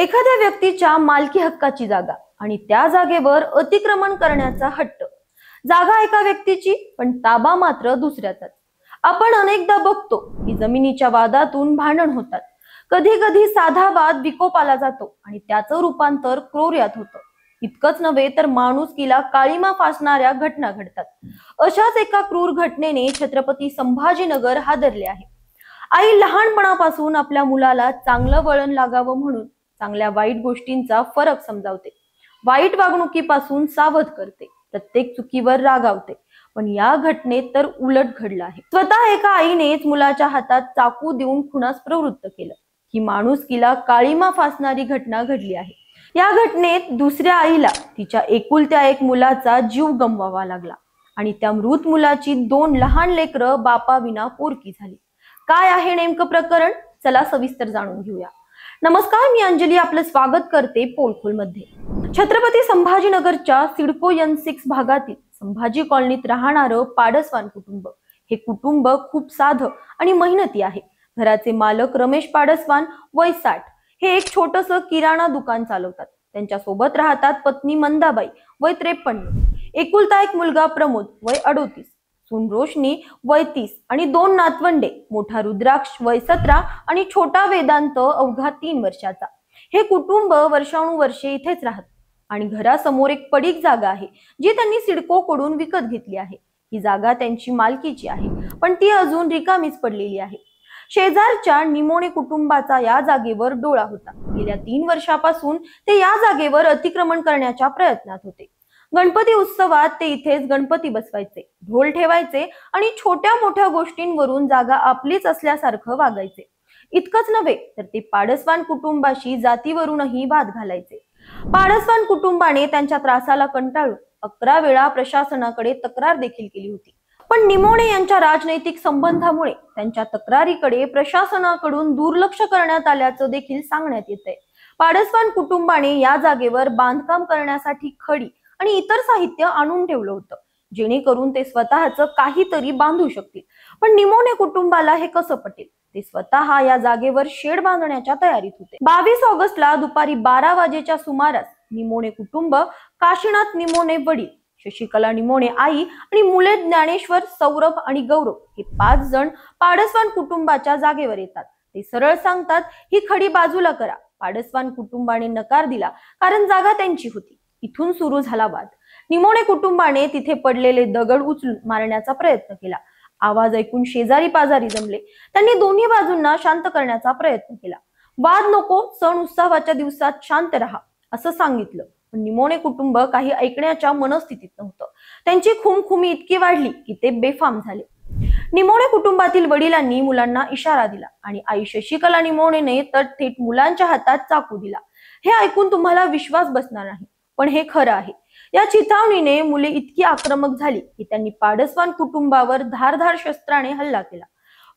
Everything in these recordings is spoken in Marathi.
एखाद्या व्यक्तीच्या मालकी हक्काची जागा आणि त्या जागेवर अतिक्रमण करण्याचा हट्ट। जागा एका व्यक्तीची पण ताबा मात्र दुसऱ्याचाच। आपण अनेकदा बघतो की जमिनीच्या वादातून भांडण होतात। कधी कधी साधा वाद विकोपाला जातो आणि त्याचं रूपांतर क्रोर्यात होतं। इतकंच नव्हे तर माणुसकीला काळीमा फासणाऱ्या घटना घडतात। अशाच एका क्रूर घटनेने छत्रपती संभाजीनगर हादरले आहे। आई लहानपणापासून आपल्या मुलाला चांगलं वळण लागावं म्हणून चांगल्या वाईट गोष्टींचा फरक समजावते, वाईट वागणुकीपासून सावध करते, प्रत्येक चुकीवर रागावते। पण या घटनेत तर उलट घडलं आहे। स्वतः एका आईनेच मुलाच्या हातात चाकू देऊन खुनास प्रवृत्त केलं। ही माणुसकीला काळीमा फासणारी घटना घडली आहे। या घटनेत दुसऱ्या आईला तिच्या एकुलत्या एक मुलाचा जीव गमवावा लागला आणि त्या मृत मुलाची 2 लहान लेकरं बापाविना पोरकी झाली। काय आहे नेमकं प्रकरण, चला सविस्तर जाणून घेऊया। नमस्कार, मी अंजली आपलं स्वागत करते पोलखोल मध्ये। छत्रपती संभाजीनगरच्या सिडको N6 भागातील संभाजी कॉलनीत राहणारं पाडसवान कुटुंब। हे कुटुंब खूप साधं आणि मेहनती आहे। घराचे मालक रमेश पाडसवान वय 60 हे एक छोटंसं किराणा दुकान चालवतात। त्यांच्या सोबत राहतात पत्नी मंदाबाई वय 53, एकुलता एक मुलगा प्रमोद वय 38, सून रोशनी वय 30 आणि 2 नातवंडे, मोठा रुद्राक्ष वय 17 आणि छोटा वेदांत अवघा 3 वर्षाचा। हे कुटुंब वर्षानुवर्षे इथेच राहत आणि घरासमोर एक पडीक जागा आहे जी त्यांनी सिडको कडून विकत घेतली आहे। ही जागा त्यांची मालकीची आहे पण ती अजून रिकामीच पडलेली आहे। शेजारच्या निमोणे कुटुंबाचा या जागेवर डोळा होता। गेल्या 3 वर्षापासून ते या जागेवर अतिक्रमण करण्याच्या प्रयत्नात होते। गणपती उत्सवात ते इथेच गणपती बसवायचे, ढोल ठेवायचे आणि छोट्या मोठ्या गोष्टींवरून जागा आपलीच असल्यासारखं वागायचे। इतकंच नव्हे तर ते पाडसवान कुटुंबाशी जातीवरूनही वाद घालायचे। पाडसवान कुटुंबाने त्यांच्या त्रासाला कंटाळून 11 वेळा प्रशासनाकडे तक्रार देखील केली होती, पण निमोणे यांच्या राजनैतिक संबंधामुळे त्यांच्या तक्रारीकडे प्रशासनाकडून दुर्लक्ष करण्यात आल्याचं देखील सांगण्यात येतंय। पाडसवान कुटुंबाने या जागेवर बांधकाम करण्यासाठी खडी आणि इतर साहित्य आणून ठेवलं होतं, जेणेकरून ते स्वतःचं काहीतरी बांधू शकतील। पण निमोणे कुटुंबाला हे कसं पटेल? ते स्वतः या जागेवर शेड बांधण्याच्या तयारीत होते। 22 ऑगस्टला दुपारी 12 वाजेच्या सुमारास निमोणे कुटुंब, काशीनाथ निमोणे वडील, शशिकला निमोणे आई आणि मुले ज्ञानेश्वर, सौरभ आणि गौरव हे 5 जण पाडसवान कुटुंबाच्या जागेवर येतात। ते सरळ सांगतात, ही खडी बाजूला करा। पाडसवान कुटुंबाने नकार दिला कारण जागा त्यांची होती। इथून सुरू झाला वाद। निमोणे कुटुंबाने तिथे पडलेले दगड उचलून मारण्याचा प्रयत्न केला। आवाज ऐकून शेजारी पाजारी जमले। त्यांनी दोन्ही बाजूंना शांत करण्याचा प्रयत्न केला। वाद नको, सण उत्सवाच्या दिवसात शांत राहा असं सांगितलं, पण निमोणे कुटुंब काही ऐकण्याच्या मनस्थितीत नव्हतं। त्यांची खुमखुमी इतकी वाढली की ते बेफाम झाले। निमोणे कुटुंबातील वडिलांनी मुलांना इशारा दिला आणि आई शशिकला निमोणेने तर थेट मुलांच्या हातात चाकू दिला। हे ऐकून तुम्हाला विश्वास बसणार नाही, पण हे खरं आहे। या चिथावणीने मुले इतकी आक्रमक झाली की त्यांनी पाडसवान कुटुंबावर धारधार शस्त्राने हल्ला केला।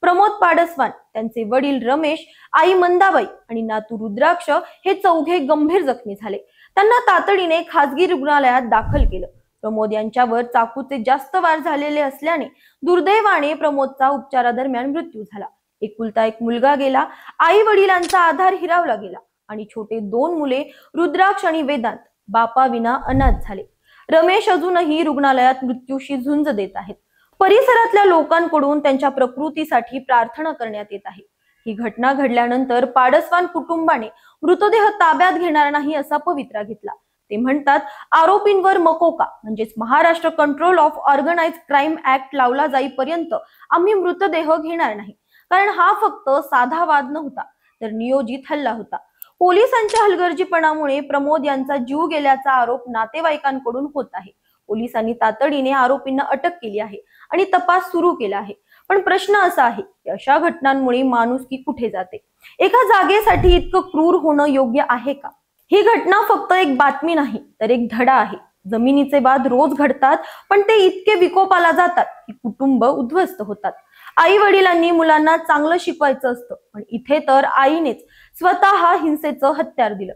प्रमोद पाडसवान, त्यांचे वडील रमेश, आई मंदाबाई आणि नातू रुद्राक्ष हे चौघे गंभीर जखमी झाले। त्यांना तातडीने खासगी रुग्णालयात दाखल केलं। प्रमोद यांच्यावर चाकूचे जास्त वार झालेले असल्याने दुर्दैवाने प्रमोदचा उपचारादरम्यान मृत्यू झाला। एकुलता एक मुलगा गेला, आई वडिलांचा आधार हिरावला गेला आणि छोटे 2 मुले रुद्राक्ष आणि वेदांत बापाविना अनाथ झाले। रमेश अजूनही रुग्णालयात मृत्यूशी झुंज देत आहेत। परिसरातल्या लोकांकडून त्यांच्या प्रकृतीसाठी प्रार्थना करण्यात येत आहे। ही घटना घडल्यानंतर पाडसवान कुटुंबाने मृतदेह ताब्यात घेणार नाही असा पवित्रा घेतला। ते म्हणतात, आरोपींवर मकोका म्हणजेच Maharashtra control of organised crime act लावला जाईपर्यंत आम्ही मृतदेह घेणार नाही, कारण हा फक्त साधा वाद नव्हता तर नियोजित हल्ला होता। पोलिसांच्या हलगर्जीपणामुळे प्रमोद यांचा जीव गेल्याचा आरोप नातेवाईकांकडून होत आहे। पोलिसांनी तातडीने आरोपींना अटक केली आहे आणि तपास सुरू केला आहे। पण प्रश्न असा आहे की अशा घटनांमुळे माणुसकी कुठे जाते? एका जागेसाठी इतकं क्रूर होणं योग्य आहे का? ही घटना फक्त एक बातमी नाही तर एक धडा आहे। जमिनीचे वाद रोज घडतात, पण ते इतके विकोपाला जातात की कुटुंब उद्ध्वस्त होतात। आई वडिलांनी मुलांना चांगलं शिकवायचं असतं, पण इथे तर आईनेच स्वतः हिंसेचं हत्यार दिलं।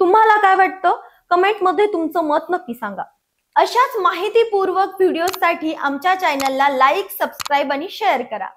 तुम्हाला काय वाटतं? कमेंट मध्ये तुमचं मत नक्की सांगा। अशाच माहितीपूर्वक व्हिडिओसाठी आमच्या चॅनलला लाईक, सबस्क्राईब आणि शेअर करा।